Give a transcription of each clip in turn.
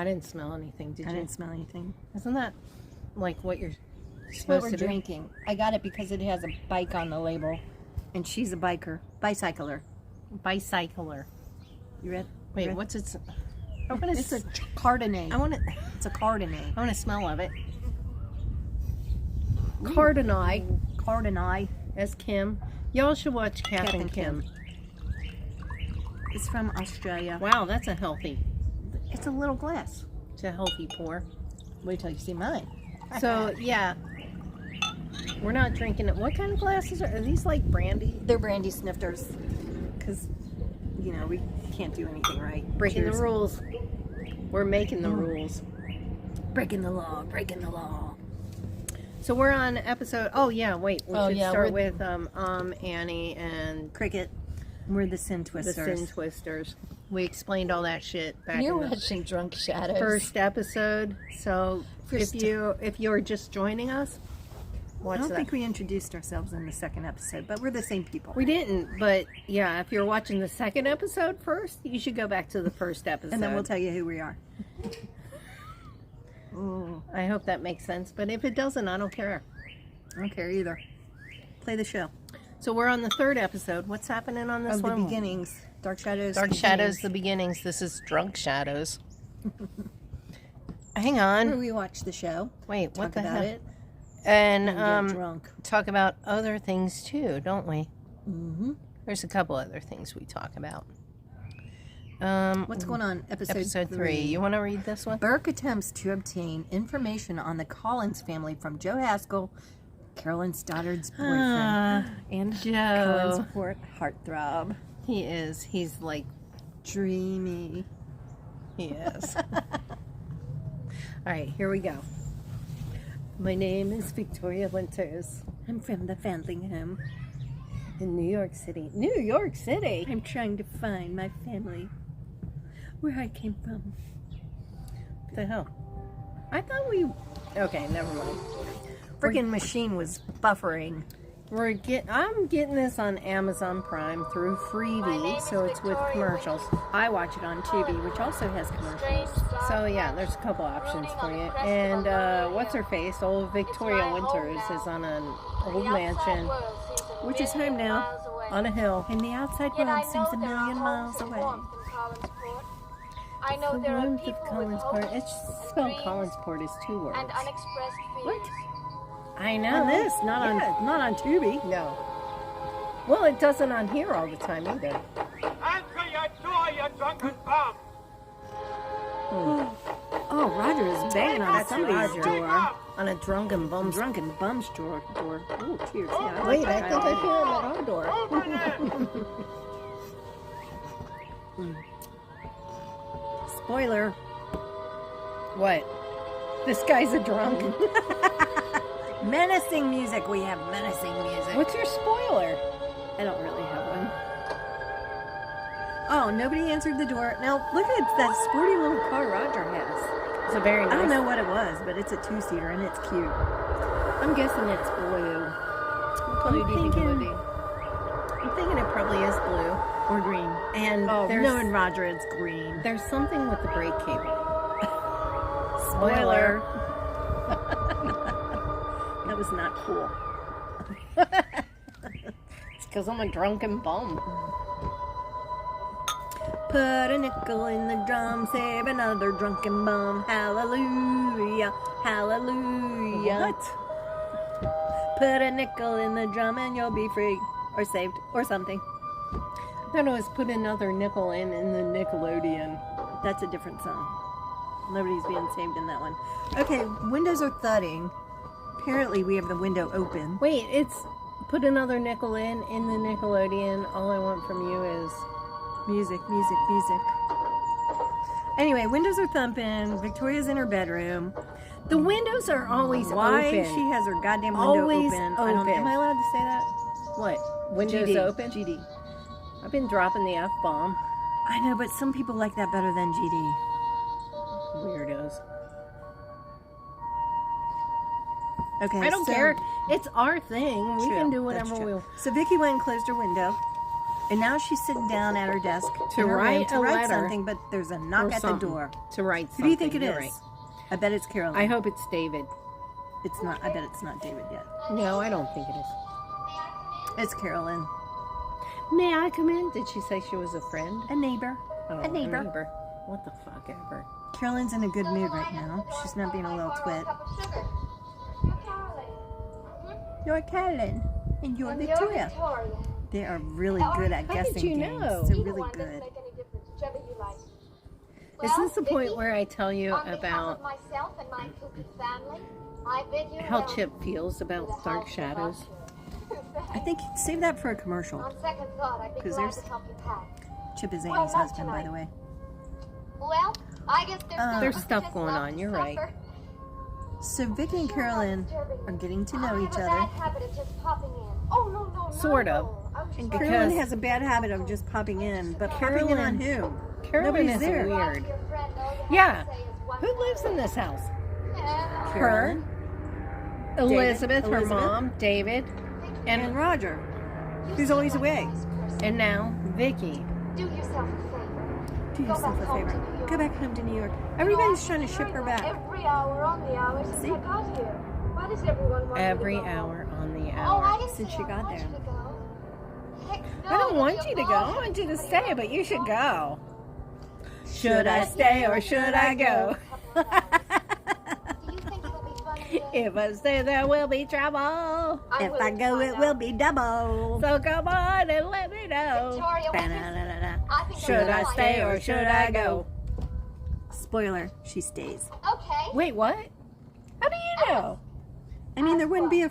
I didn't smell anything, did you? I didn't smell anything. Isn't that like what you're It's what supposed we're to do? drinking. I got it because it has a bike on the label. And she's a bicycler. Bicycler. You read? Wait, what's it? I want It's a Chardonnay. I want to. It's a Chardonnay. I want to smell of it. Cardinal, Chardonnay. as Kim. Y'all should watch Captain Kim. It's from Australia. Wow, that's a healthy. It's a little glass. It's a healthy pour. Wait till you see mine. So yeah, we're not drinking it. What kind of glasses are these? Like brandy? They're brandy snifters. Because, you know, we can't do anything right. Breaking Cheers. the rules. We're making the rules. Breaking the law. Breaking the law. So we're on episode. Oh yeah, wait. We should start we're- with Annie and Cricket. We're the Sin the Twisters. Sin Twisters. We explained all that shit back You're in the watching Drunk Shadows. first episode. So First- if you're just joining us, I watch don't that. think we introduced ourselves in the second episode, but we're the same people. We didn't, but yeah, if you're watching the second episode first, you should go back to the first episode. And then we'll tell you who we are. I hope that makes sense, but if it doesn't, I don't care. I don't care either. Play the show. So we're on the third episode. What's happening on this Of the one? beginnings. Dark Shadows. Dark beginnings. Shadows, the beginnings. This is Drunk Shadows. Hang Where on. we watch the show. Wait, what Talk the about hell? it. And And get drunk. talk about other things too, don't we? Mm-hmm. There's a couple other things we talk about. What's going on? Episode 3. You want to read this one? Burke attempts to obtain information on the Collins family from Joe Haskell, Carolyn Stoddard's boyfriend, and Cohen's Joe. poor heartthrob. He is. He's like, Dreamy. he is. All right, here we go. My name is Victoria Winters I'm from the Fandling home. in New York City. New York City? I'm trying to find my family. Where I came from. What the hell? I thought we... Okay, never mind. Freaking machine was buffering. I'm getting this on Amazon Prime through Freebie, so it's with commercials. I watch it on Tubi, which also has commercials. So yeah, there's a couple options for you. And what's her face? Old Victoria Winters is on an old mansion Which is home now. on a hill. And the outside world seems a million miles away. I know The there are warmth people of with Collinsport. hopes, It's spelled dreams, Collinsport is 2 words. and unexpressed fears. What? I know. On this, not on Tubi. No. Well, it doesn't on here all the time either. Answer your door, you drunken bum! Oh, Roger is banging on That's somebody's Roger. door. On a drunken bum. Drunken bum's door. Oh, cheers. Yeah, Wait, I like think I that. hear him at our door. Open it! Spoiler. What? This guy's a drunk. Menacing music. We have menacing music. What's your spoiler? I don't really have one. Oh, nobody answered the door. Now, look at that sporty little car Roger has. It's a very nice. I don't know what it was, but it's a 2-seater and it's cute. I'm guessing it's blue. What color do you think it would be? I'm thinking it probably is blue. Or green. And Oh, there's, no, and Roger, it's green. there's something with the brake cable. Spoiler. That was not cool. It's because I'm a drunken bum. Put a nickel in the drum, save another drunken bum. Hallelujah, hallelujah. What? Put a nickel in the drum and you'll be free. Or saved. Or something. I thought it was put another nickel in the Nickelodeon. That's a different song. Nobody's being saved in that one. Okay, windows are thudding. Apparently we have the window open. Wait, it's put another nickel in the Nickelodeon. All I want from you is... Music, music, music. Anyway, windows are thumping. Victoria's in her bedroom. The windows are always Why open. she has her goddamn window Always open. I don't, open. am I allowed to say that? What? Windows GD. open? GD. I've been dropping the F-bomb. I know, but some people like that better than GD. Weirdos. Okay, I don't so- care. It's our thing. We True, can do that's whatever true. we... So Vicky went and closed her window, And now she's sitting down at her desk To in her room write to a write letter something, but there's a knock or at the something. door. To write Who something. do you think it You're is? right. I bet it's Carolyn. I hope it's David. It's not. I bet it's not David yet. No, I don't think it is. It's Carolyn. May I come in? Did she say she was a friend? A neighbor. Oh, A neighbor. What the fuck ever. Carolyn's in a good mood right now. She's not being a little twit. You're Carolyn. And you're Victoria. They are really good at How guessing did you games. know? They're really good. Is this the point where I tell you about how Chip feels about Dark Shadows? I think save that for a commercial. Because there's- Chip is Annie's husband, by the way. Well, I guess There's stuff going on, you're right. So Vicky and Carolyn are getting to know each other. Sort of. And Because- Carolyn has a bad habit of just popping in, but popping in on who? Carolyn Nobody's is there. weird. Yeah. Who lives in this house? Carolyn Elizabeth, her Elizabeth. mom, David, and and Roger, who's always away. now Vicky. Do yourself a favor. Do yourself a favor. Go back home to New York. Everybody's trying to ship her back. Every hour on the hour since See? I got here. Why does everyone want Every me to go? hour on the Oh, hour. I didn't Since say she I got want there. you to go. Heck, no, I don't you'll want be you to a go. I bother. want you to stay, but you should go. Should I stay or should I go? Do you think it'll be fun again? If I stay, there will be trouble. If I go, it will be double. So come on and let me know. Victoria, what is- Ba-da-da-da-da. I think Should I I'm fine. stay or should I go? Spoiler, she stays. Okay. Wait, what? How do you know? I mean, there wouldn't be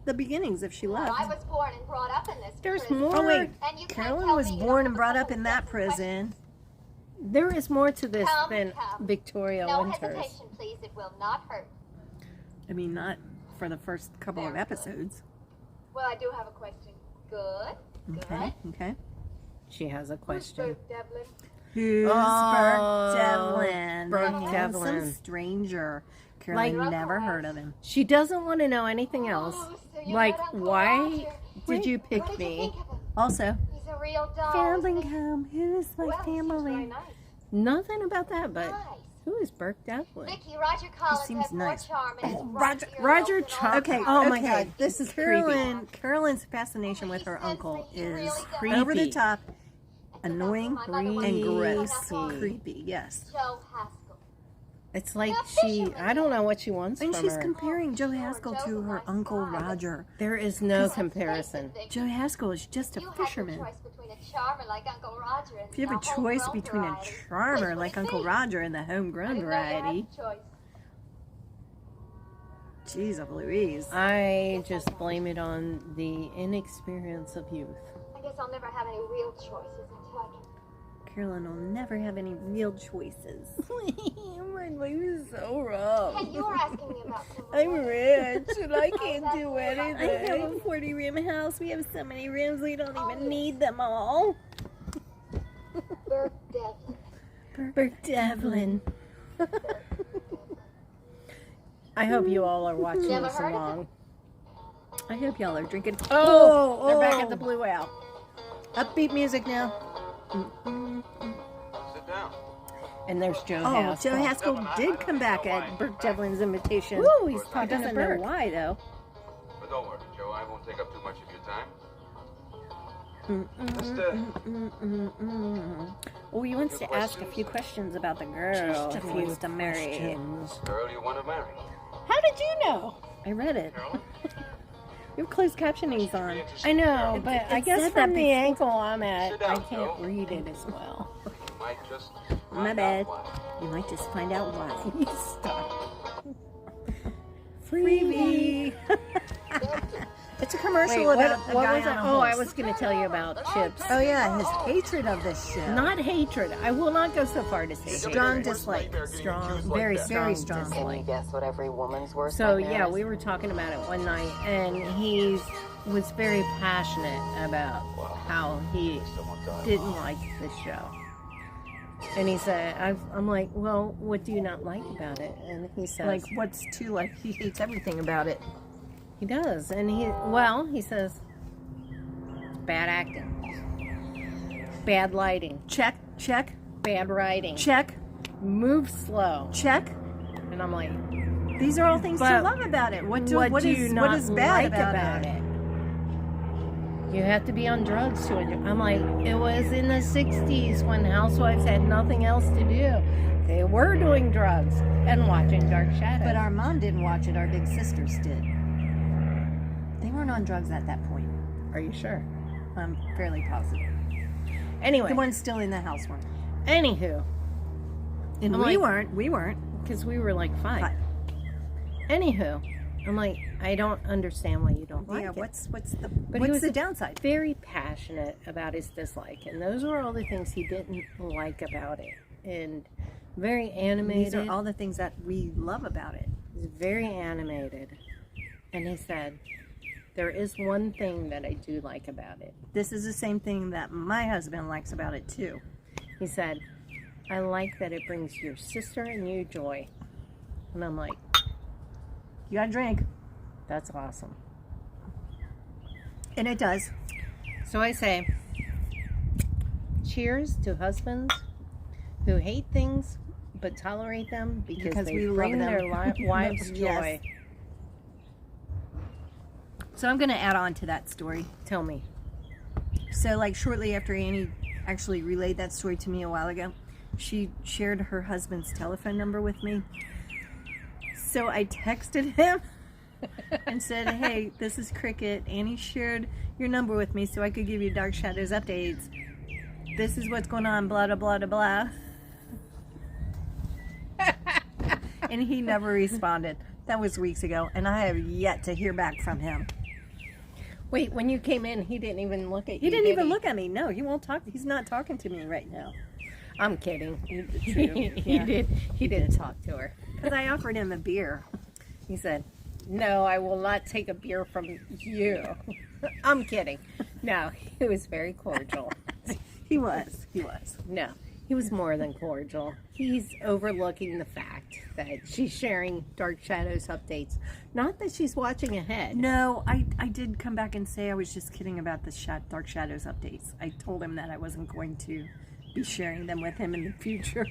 the beginnings if she Well, I left. was born and brought up in this There's prison. more. Oh, wait. And you can't Carolyn tell was me you born don't and brought have up in a that second question. prison. There is more to this Come, than come. Victoria No Winters. hesitation, please. It will not hurt. I mean, not for the first couple of episodes. Well, I do have a question. Good. Okay, okay. She has a Who's question. Burke Devlin? Who's Oh, Burke Devlin? Burke The Devlin. handsome stranger. Carolyn Like- never heard of him. She doesn't want to know anything else. Oh, so you Like, met Uncle why Roger. did you What pick did you me? think of him? Also, He's a real doll. family isn't he? come. Who's my Well, he seems very family? nice. Nothing about that, but Nice. who is Burke Devlin? Vicky, Roger Collins seems has more nice. charm and is Roger- right Roger here Char- than Okay. Oh my okay. God, this is creepy. Carolyn's fascination with her He sends uncle me- he is really does. over the Creepy. top, all. annoying, My mother was and a gross. Creepy. Creepy, yes. Joe Haskell. It's like Yeah, I don't know what she wants And from she's her. comparing Joe Haskell to her uncle Roger. There is no comparison. Joe Haskell is just a You had your fisherman. choice between a charmer like Uncle Roger and If you have a choice between a charmer like Uncle Roger and the homegrown variety, jeez of Louise. I just blame it on the inexperience of youth. I guess I'll never have any real choices until I can. Carolyn will never have any real choices. My life is so rough. Hey, you were asking me about someone. I'm rich and I can't do I have anything. a 40-room house. We have so many rooms, we don't even need them all. Burke Devlin. Burke Devlin. I hope you all are watching Never this heard of along. I hope y'all are drinking. Oh, they're back at the Blue Whale. Upbeat music now. Sit down. And there's Joe Oh, Haskell. Joe Haskell did come back at Burke Devlin's invitation. Woo, he's He talking to doesn't know Burke. why though. But don't worry, Joe. I won't take up too much of your time. Oh, he wants to ask a few questions about the girl Just a he wants few to marry. questions. Girl, you want to marry? How did you know? I read it. You have closed captionings on. I know, but I it guess said from that the before. angle I'm at, Sit I down, can't Joe. read it as well. You might just My find bad. out why. You might just find out why. Stop. Freebie. It's a commercial Wait, about what a guy was it? on a Oh, I horse. was going to tell you about Chips. Oh yeah, his hatred of this show. Not hatred. I will not go so far to say Strong hatred. dislike. Strong, Very very strong. strong dislike. Guess what every woman's worth. So right now yeah, is? we were talking about it one night, and he was very passionate about how he didn't like the show. And he said, I'm like, well, what do you not like about it? And he says, Like, what's too like? He hates everything about it. he does. And he says, bad acting. Bad lighting. Check, check, Bad writing. check, Move slow. check. And I'm like, These are all things to But love about it. What do what is do you not what is bad like about it? You have to be on drugs to enjoy. I'm like, it was in the 60s when housewives had nothing else to do. They were doing drugs and watching Dark Shadows. But our mom didn't watch it. Our big sisters did. They weren't on drugs at that point. Are you sure? I'm fairly positive. Anyway. The ones still in the house weren't. Anywho. And I'm we like- weren't. Because we were like 5. 5. Anywho. I'm like, I don't understand why you don't like Yeah, it. what's But he what's was the downside? very passionate about his dislike. And those were all the things he didn't like about it. And very animated. These are all the things that we love about it. He's very animated. And he said, there is one thing that I do like about it. This is the same thing that my husband likes about it too. He said, I like that it brings your sister and you joy. And I'm like, You got to drink, that's awesome. and it does. So I say, cheers to husbands who hate things but tolerate them because they we love bring them. their wives joy. Yes. So I'm going to add on to that story. Tell me. So, like, shortly after Annie actually relayed that story to me a while ago, she shared her husband's telephone number with me. So I texted him and said, hey, this is Cricket. Annie shared your number with me so I could give you Dark Shadows updates. This is what's going on, blah, blah, blah, blah, blah. And he never responded. That was weeks ago, and I have yet to hear back from him. Wait, when you came in, he didn't even look at you. He didn't even he? look at me. No, he won't talk. He's not talking to me right now. I'm kidding. True. Yeah. He did talk to her. Because I offered him a beer. He said, no, I will not take a beer from you. I'm kidding. No, he was very cordial. He was. No, he was more than cordial. He's overlooking the fact that she's sharing Dark Shadows updates. Not that she's watching ahead. No, I did come back and say I was just kidding about the Dark Shadows updates. I told him that I wasn't going to be sharing them with him in the future.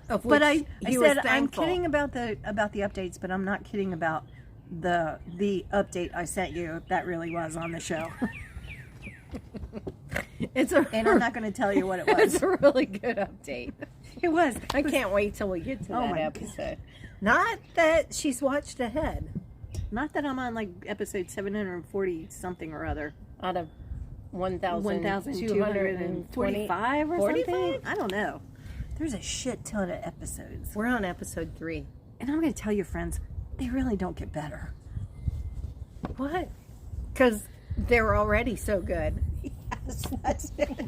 But I he was said I'm thankful. kidding about the updates, but I'm not kidding about the update I sent you. That really was on the show. And I'm not going to tell you what it was. It's a really good update. It was. I can't wait till we get to Oh that my episode. Not that she's watched ahead. Not that I'm on like episode 740 something or other. Out of 1,245 1,245 or 45? something? I don't know. There's a shit ton of episodes. We're on episode 3. And I'm going to tell you, friends, they really don't get better. What? Because they're already so good. Yes, that's it.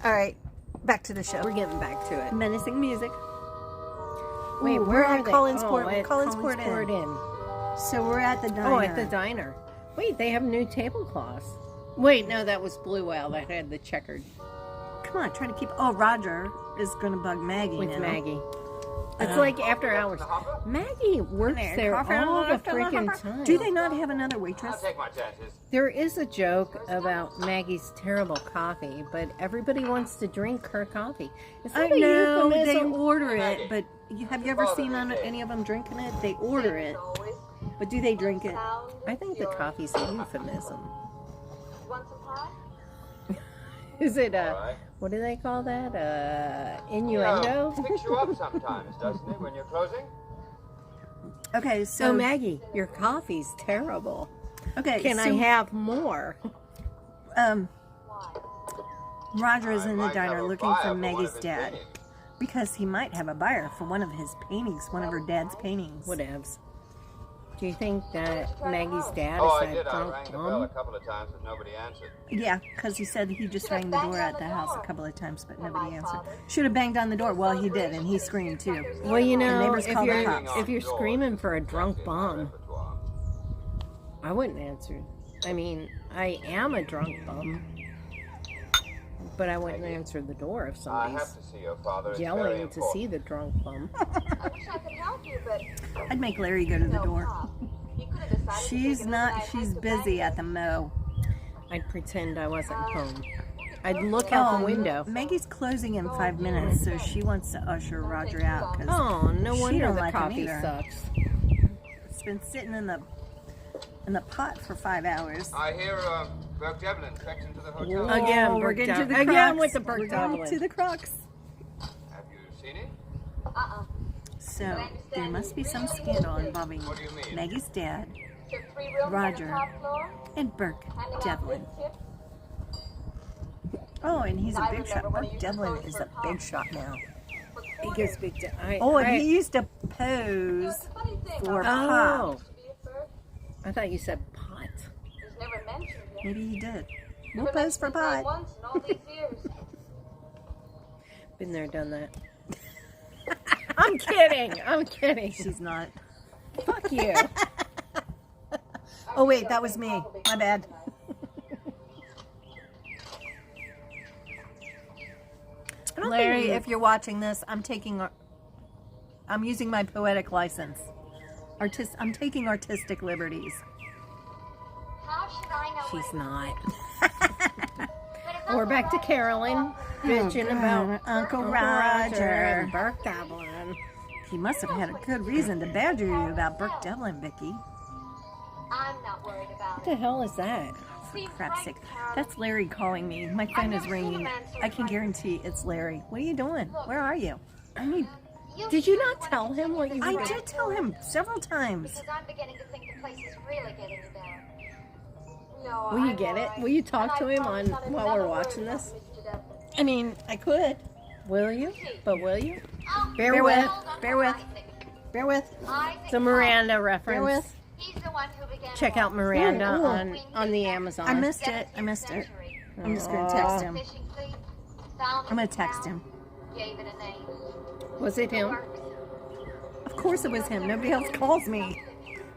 All right, back to the show. We're getting back to it. Menacing music. Wait, Ooh, where we're are at they? Collinsport. Oh, at Collinsport Inn. So we're at the diner. Oh, at the diner. Wait, they have new tablecloths. Wait, no, that was Blue Whale that had the checkered Come on, try to keep. Oh, Roger is going to bug Maggie with now. Maggie. It's like after hours. Maggie works there all the freaking time. Do they not have another I'll waitress? take my chances. There is a joke about Maggie's terrible coffee, but everybody wants to drink her coffee. Is I that a know they euphemism? order it, but have you ever seen any of them drinking it? They order it, but do they drink it? I think the coffee's a euphemism. Want some pie? Is it a, All right. what do they call that? Innuendo? Picks you up sometimes, doesn't it, when you're closing? Okay, So so Maggie, your coffee's terrible. okay, Can I have more? Roger is in the I might have diner a looking buyer for one of Maggie's his dad paintings. because he might have a buyer for one of his paintings, one of her dad's paintings. Whatevs. Do you think that Maggie's dad Oh, I is did. that I drunk rang the bell a bum? couple of times, but nobody answered. Yeah, because he said he just rang the door at the house a couple of times, but nobody answered. Should have banged on the door. Well, he did, and he screamed too. Well, you know, neighbors called the cops. if you're screaming for a drunk bum, Repertoire. I wouldn't answer. I mean, I am a drunk bum, but I wouldn't answer the door if I somebody's have to see your father. It's very yelling to important. see the drunk bum. I wish I could help you, but I'd make Larry go to the door. you could have decided She's busy at the mow. I'd pretend I wasn't home. You could I'd look out the window. Maggie's closing in 5 minutes, so she wants to usher Roger out. Cause Oh, no she wonder don't the like him coffee either. sucks. It's been sitting in the pot for 5 hours. I hear Burke Devlin checked into the hotel. Oh. Again, we're Burke getting to the Devlin. crux. Again with the Burke We're getting Devlin. to the crux. Have you seen it? So there must be some scandal involving What do you mean? Maggie's dad, Roger, and Burke Devlin. Oh, and he's a big shot. Burke Devlin is a big shot now. He gets big. Oh, and he used to pose for Pop. Oh, I thought you said pot. Maybe he did. We'll pose for Pot. Been there, done that. I'm kidding. I'm kidding. She's not. Fuck you. Oh wait, that was me. My bad. Larry, if you're watching this, I'm using my poetic license. I'm taking artistic liberties. How should I know She's what not. it We're back to Carolyn bitching about Uncle Roger. and Burke Devlin. He must have had a good reason to badger you about Burke Devlin, Vicky. I'm not worried about What the hell is that? it. Crap's sake. That's Larry calling me. My phone is ringing. I can guarantee it's Larry. What are you doing? Where are you? I need. Did you not tell him what you were I doing? did tell him several times. Because I'm beginning to think the place is really getting you down. No, Will you I'm get it? alright. Will you talk to And I him promise on not while another we're word watching about this? Mr. Devlin. I mean, I could. Will you? But will you? Oh, Bear hold with. on, Bear with. Isaac. Bear with. Isaac It's a Miranda Bear reference. with. He's the one who began Check it all. out Miranda Ooh, on the Amazon. I missed it. I missed it. I'm just going to text him. Fishing fleet, found I'm going it to text down, him. Gave it a name. Was it him? Works. Of course it was him. Nobody else calls me.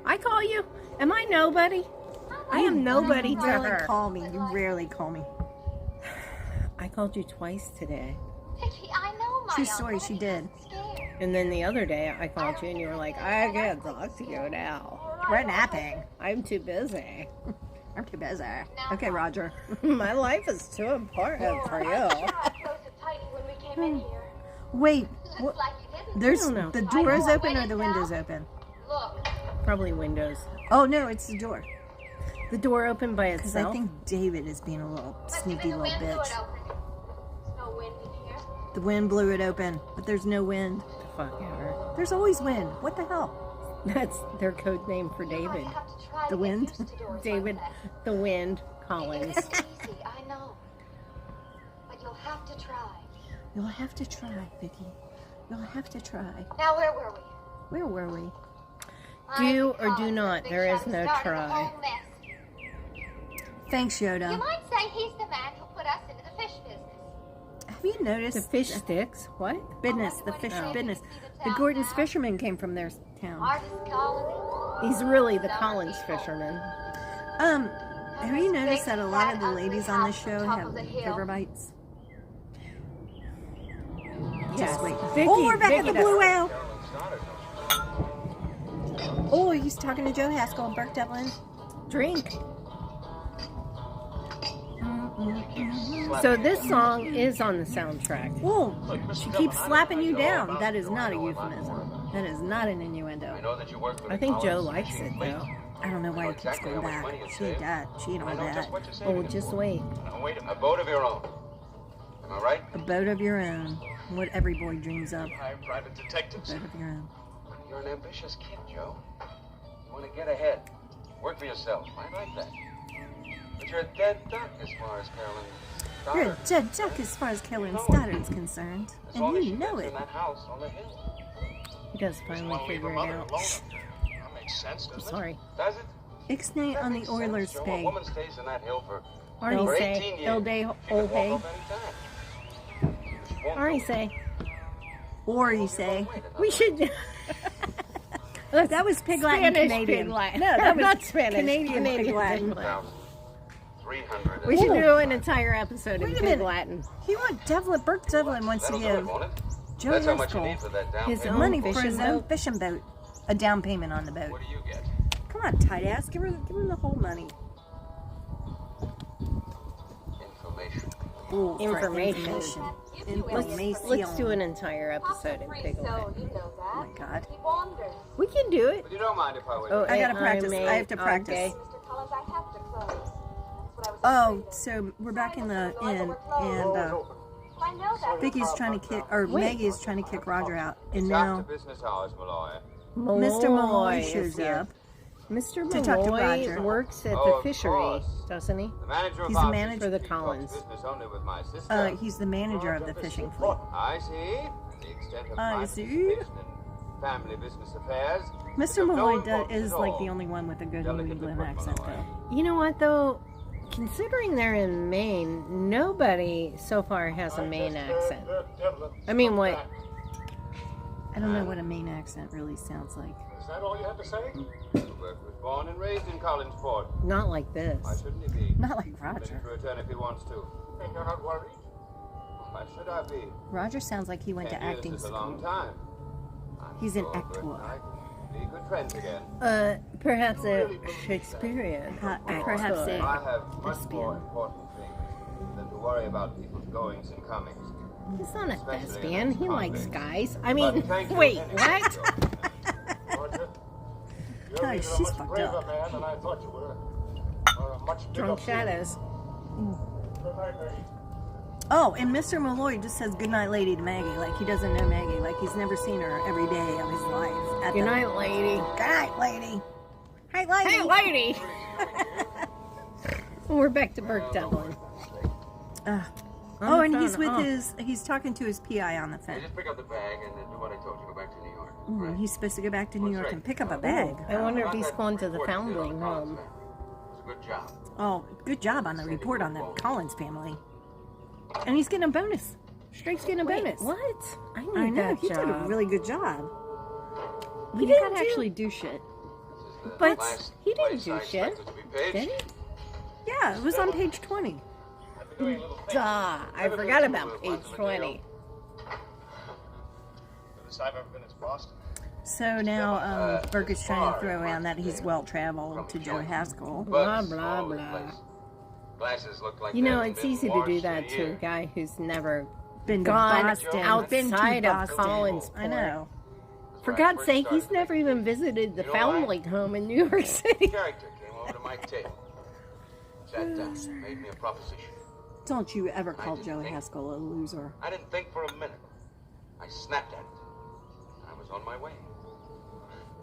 I call you. Am I nobody? I am nobody You to rarely her. call me. You rarely call me. I called you twice today. Vicky, I know my True uncle, story, and she he did. wasn't scared. And then the other day I called you and you were like, I can't talk to you now. We're napping. I'm too busy. I'm too busy. Okay, Roger. My life is too important for I'm you. sure I closed it tightly when we came in here. Wait. Looks like you didn't. There's I don't know. the door is open or the window's open? Look, Probably windows. Oh no, it's the door. The door opened by Because I itself. think David is being a little let's sneaky leave the little window bitch. open. There's no wind in here. The wind blew it open, but there's no wind. Fuck ever. There's always wind. What the hell? That's their code name for You're David. going to have to try The to get wind? used to doors David, like the Wind, that. Collins. It's easy, I know. But you'll have to try. You'll have to try, Vicky. You'll have to try. Now, where were we? Where were we? Do Isaac or do Collins, not. the big There is shot, no started the try. whole mess. Thanks, You Yoda. might say he's the man who put us into the fish business. Have you noticed The fish sticks. What? business? The fish Oh. business. The Gordon's fishermen came from their town. Artist colony. He's really the Collins fisherman. Have you noticed that a lot of the ladies on the show have river bites? Just wait. Vicky, Oh, we're back at Vicky the Blue does- Whale. Oh, he's talking to Joe Haskell and Burke Devlin. Drink. So this song is on the soundtrack. Oh, she keeps slapping you down. That is not a euphemism. That is not an innuendo. I know that you work for I the think Joe Collins likes fishing it fleet. though. I don't know why he keeps Exactly going how much back. money it She saves. that. She and I all know that. just what you're Oh, saving. just wait. Now, wait, a boat of your own. Am I right? A boat of your own. What every boy dreams of. Hire private detectives. A boat of your own. You're an ambitious kid, Joe. You want to get ahead. Work for yourself. I like that. But you're a dead duck as far as Carolyn You're a Stoddard. dead duck as far as Carolyn Stoddard is concerned. As long as And she you know lives it. in that house on the hill. He does Just finally want to leave figure her it mother out. alone up there. That makes sense, doesn't Sorry. it? Does it? Ixnay That on the makes sense, Oilers Joe. A pay. woman stays in that hill for Arnie for say, 18 years. "El day, She old could walk hay." off any time. She won't Arnie go. say, Or you say. we should. That was Pig Latin Spanish Canadian. Pig Latin. No, that was not Spanish. Canadian Pig Latin. 300. We should Ooh. do an entire episode in Wait a Pig minute. Latin. He wants Burke Devlin wants to That'll do it, give won't it? Joe That's how much you Haskell need for that down His payment. own money for fishing his own boat. fishing boat. A down payment on the boat. What do you get? Come on, tight ass. Give him the whole money. Information. Ooh, for information. Let's do an entire episode and pick away. Oh my God. We can do it. But you don't mind if I wait. Oh, I gotta practice. I have to practice. Okay. Oh, so we're back in the inn, and Vicky's trying to kick, or Maggie is trying to kick Roger out, and now Business hours, Malloy. Mr. Malloy is shows here. up. Mr. To talk to Malloy Roger. works at Oh, the of fishery, course. doesn't he? The manager of He's the our manager for the fishing talks Collins. business only with my sister. He's the manager of the fishing fleet. I see. And the extent of I my see. participation in family business affairs. Mr. Malloy is like the only one with a good New England accent, though. You know what, though? Considering they're in Maine, nobody so far has a Maine accent. I mean, what? I don't know what a Maine accent really sounds like. Is that all you have to say? Burke was born and raised in Collinsport. Not like this. Why shouldn't he be? Not like Ready Roger. to return if he wants to. And you're not worried? Why should I be? Roger sounds like he went to 10 years acting is a long school. time. I'm He's an sure Burke actor. and I can be good friends again. Perhaps a Shakespearean. Perhaps actor. a- I have much Thespian. more important things than to worry about people's goings and comings. He's not a Especially thespian. in He likes convicts. guys. I But mean, thank you wait, anyway, what? Joe. Roger, you're God, either she's a much fucked braver up. man than I thought you were, or a much bigger Drunk fool. Shadows. Good night, Maggie. Oh, and Mr. Malloy just says goodnight, lady, to Maggie. Like he doesn't know Maggie. Like he's never seen her every day of his life. At Good the- night, lady. Good night, lady. Hey, lady. Hey, lady! We're back to Burke Dublin. Oh, and the he's phone. with he's talking to his PI on the Hey, phone. just pick up the bag and do what I told you. Go back to New York. Ooh, he's supposed to go back to New York and pick up a bag. I wonder if About he's that going to the report you did on foundling the Collins home. family. It was a good job. Oh, good job on the report on the Collins family. And he's getting a bonus. Strake's getting a Wait, bonus. what? I need I know, that he job. did a really good job. He You didn't gotta do- actually do shit. This is the But last he didn't place do I shit. expected to be paid. Did he? Yeah, it was on page 20. I've been doing a little thing. Duh, I forgot about page 20. Furthest I've ever been is Boston. So now Burke is trying to throw around that he's well traveled to Joe Haskell. Blah, Bugs blah, all over the blah. place. Glasses look like You know, they haven't it's been easy to do washed that in a to a year. guy who's never Been to gone Boston. Been to outside of Boston. Collinsport. I know. That's For right, God's first sake, started he's never thinking. even visited the You know why? foundling home in New York City. Character came over to my table. Sat down, made me a proposition. Don't you ever call didn't Joe think- Haskell a loser. I didn't think for a minute. I snapped at it. I was on my way.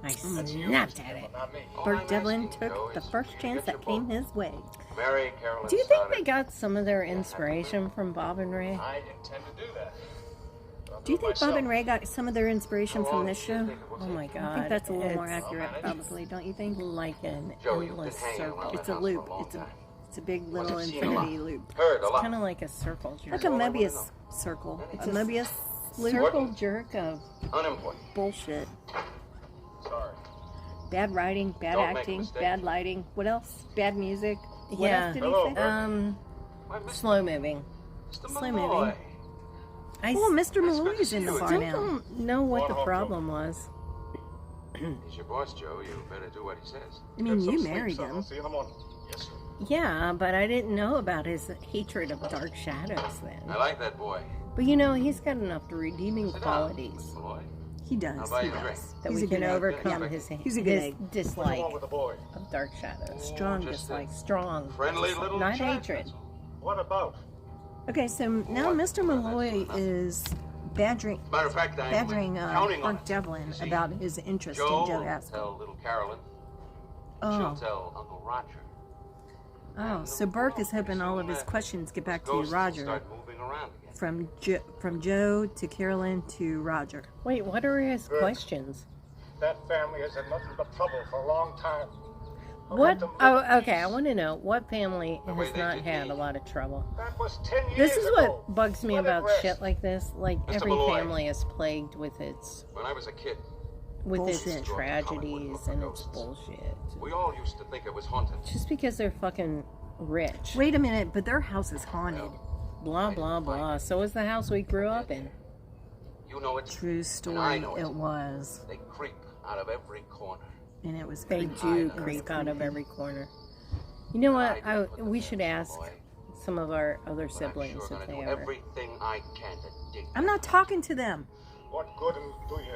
I snapped at it. Not me. All Burke I'm Devlin asking, Joe, took the is first you chance get that your came boat. his way. Mary, Carolyn, Do you think started. they got some of their inspiration from Bob and Ray? I intend to do that. I'll Do you it think myself. Bob and Ray got some of their inspiration How from long this do you show? think it will Oh take? my God. I think that's a little more It's accurate, probably, don't you think? like an Joe, you've endless been hanging circle. around It's that a house loop. for a long It's a time. it's a big little What's it seen a lot? infinity loop. Heard a lot. Kind of like a circle jerk. Like a all I wanna Mobius know. circle. It's A a Mobius loop. circle jerk of Unimportant. Bullshit. Sorry. Bad writing, bad Don't make acting, mistakes. bad lighting. What else? Bad music. What Yeah. else did Hello, he say? Burke. Why, Mr. slow moving. Mr. Slow Malloy. moving. I Well, Mr. good to Malloy's see in the you bar still now. don't know what the One home problem was. He's your boss, Joe. You better do what he says. I mean, Get some you sleep, married son. him. I'll see you in the morning. Yes, sir. Yeah, but I didn't know about his hatred of dark shadows then. I like that boy. But you know, he's got enough redeeming Sit down, qualities Mr. Malloy. He does. I'll buy He you a drink. does. that He's we a good can egg. overcome Yeah. his, He's a good his egg. What do dislike you want with the boy? of dark shadows. Strong Just a dislike. Strong. friendly little Not chat, hatred. that's all. What about? Okay, so now Mr. Malloy is badgering Matter of fact, I'm counting on Burke it. Devlin You see, about his interest Joe in Joe will Haskell. tell little Carolyn. She'll Oh, tell Uncle Roger. oh, so Burke is hoping all of his questions get back to Ghosts will Roger. start moving around again. From Joe to Carolyn to Roger. Wait, what are his questions? That family has had nothing but trouble for a long time. I'll What? let them live Oh, in okay. I peace. want to know what family The way has they not did had me. a lot of trouble. That was 10 years This is ago. what bugs me Let it about rest. shit like this. Like Mr. every Malloy. family is plagued with its When I was a kid, Bullshit. its tragedies and its bullshit. we all used to think it was haunted. Just because they're fucking rich. Wait a minute, but their house is haunted. Blah blah blah. So is the house we grew up in. You know it. True And I story, know it was. They creep out of every corner. And it was They creepy. do It was creep out of creepy. every corner. You know what? I didn't put them We there, should Mr. ask Malloy. some of our other But I'm siblings sure if gonna they do ever. everything I can to dig. I'm not talking to them. What good do you?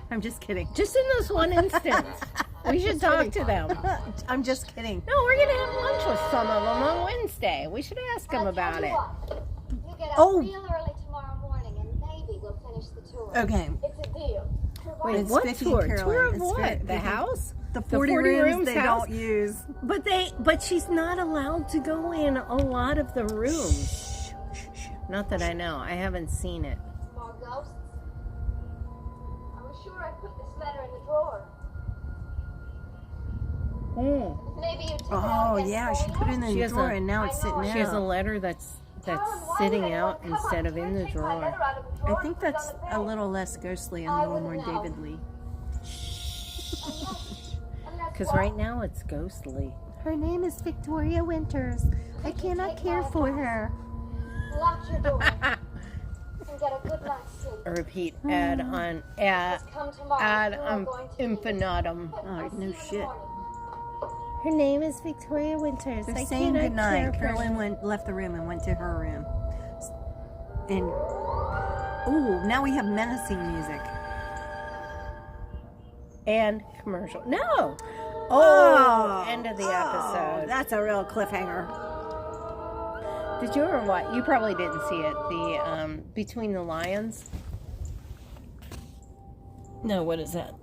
I'm just kidding. Just in this one instance, we should talk to them. I'm just kidding. No, we're gonna have lunch with some of them on Wednesday. We should ask them I'll tell about you it. what, you get up Oh. real early tomorrow morning and maybe we'll finish the tour. Okay. It's a deal. Wait, It's what 50 tour? Carolyn. Tour of It's what? Vicky. The house? The 40 rooms they house? don't use. But she's not allowed to go in a lot of the rooms. Not that I know. I haven't seen it. More ghosts? I was sure I put this letter in the drawer. Maybe you took it out Oh against yeah, she put it in She the has drawer a- and now it's I know sitting it. She has a out. letter that's Carolyn, why sitting did out anyone come instead up of here in the and take my drawer. letter out of the drawer I think and put it that's on the a bed? little less ghostly and I a little more wouldn't know. David Lee. Unless Because what? right now it's ghostly. Her name is Victoria Winters. I cannot care for her. Lock your door and get a good night's sleep. Repeat ad Just come tomorrow. ad You are going to need it. infinitum. I'll Oh, see no you in the shit. morning. Her name is Victoria Winters. They're I saying cannot goodnight. care for Carolyn left the room and went to her room. And ooh, now we have menacing music. And commercial. No. Oh, end of the episode. That's a real cliffhanger. Did you ever watch? You probably didn't see it. The Between the Lions. No, what is that?